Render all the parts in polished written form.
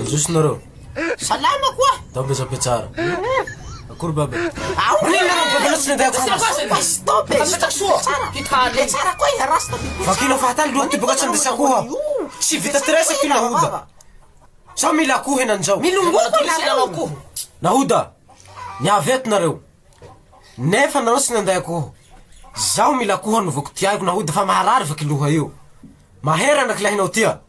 Just nareo. Salama koa. Tambezabe tsara. Akory baba. Ao Balatsy nandeha koa. Stop. Le tsara koa iha rasta. Vakina fahatany loha ty bakatsy andesy akoha. Tsy vita teresa ty nahoda. Sa mila akoho henan'izao. Milongoko nareo. Nahoda. Niavy eto nareo. Nefa nareo tsy nanday akoho. Zaho mila akoho anovako tiaiko nahoda fa maharary vaky loha io. Mahera andaky lahinao tia.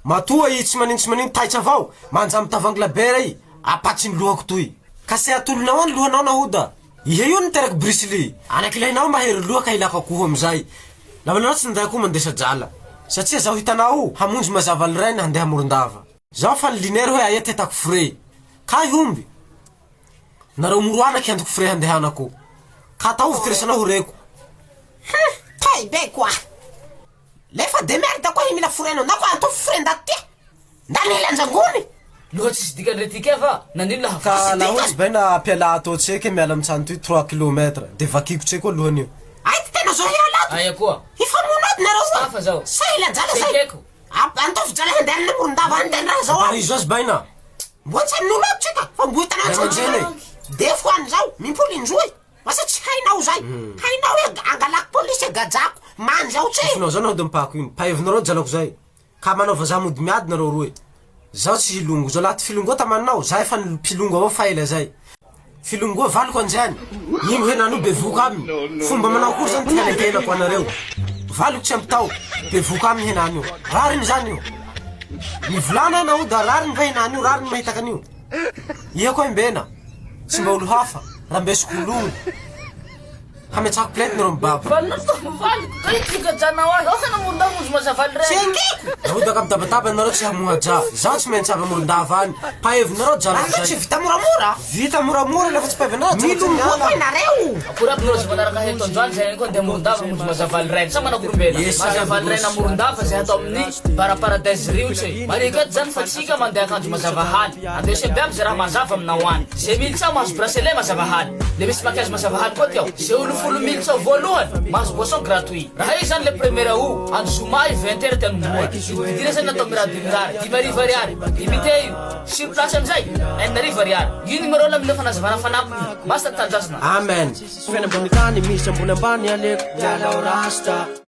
Matoa i tsy manino taitsa avao. Manja mitavangy labera i. Apatsy ny lohako toy. Ka se atolonao any lohanao nahoda. Ihe io niteraky brisili. Anaky lahinao mahery loha ka hilako akoho amizay. Laha nanao tsy nanday akoho mandesa jala. Satria zaho hitanao hamonjy mazava ny rainy handeha Morondava. Zaho fa linery hoe aia tetako fre. Ka ihomby. Nareo moroanaky handoko fre handehanako. Ka ataovy tiresanao horeko. Tai be koa. Lefa demerde koa mila fureno na koa anto frenda ty. Ndanila anjangony. Lohatsy sy dikan'retika fa nanino laha Ka nahotsy baina ampiala atao tseka miala amitsano toy 3 km. De vakiko tseka koa lohan'io. Ay tena zao hialato. aya koa. Ifamonady nareo zao. Hafa zao. Saila jala say. Sekeko. Antovy jala handeha na Morondava handeha raha zao. Parizo azy baina. Mbotsy amin'olo tsika. Fa mboita na Manjene. Defo an'izao mimpoly indroy. Masa tsy hainao zay. Hainao hoe angalako polisy gajako. Manjao tsay. Finao zao nahoda mipako iny. Pahevinareo jalako zay. Ka manaova za mody miady nareo roe. Zaho tsy hilongo. Zao laha ty filongo tamanao. Zay efa pilongo avao faela zay. Filongo valiko anjany. Ino henanao be voka aminy. Fomba manao kory zany ty henankelako anareo. Valiko tsy ampitao. Be voka aminy henany io. Rariny zany io. Mivolana nahoda rariny va henany io. Rariny mahitaka an'io. Iha koa imbena. Tsy mba olo hafa. Rambesiko olongo. Hametsako plety nareo mibaba. Valiko kay tigajanao azy. Ao kana Morondava mazava ny ray. Nahoda ka mitabataba nareo tsy hamohaja. Zaho tsy maintsy avy Morondava any. Pahevinareo jalako Tsy zay. vita moramora. Vita moramora lafa tsy pahevinareo. Milongoko nareo. Akory aby nareo zay manaraka heto androany zay ihany koa andeha Morondava mazava ny ray. Sa manakorombela. Mazava ny ray na Morondava zay atao amin'ny Paraparadise Rivotsy. Mariketo zany fa tsika mandeha akanjo mazava hany. Andesy be aby zay raha mazava aminao any. Zay militsa mahazo bracelet mazava hany. Le misy makiazy mazava hany koa tiao. Zay olo 10 militsa voalohany mahazo boisson gratuit. Raha io zany le 1er août andro zoma 20h tenomoa. Vidina zany natao mirady mirary 5 ariary. Limité io. Sur place amizay 1 ariary. Io numéro na milefa nazavana fanapiny. Basta tanjasina. Amen. Fena ambony tany misy ambony ambany aleko. Miala rasta.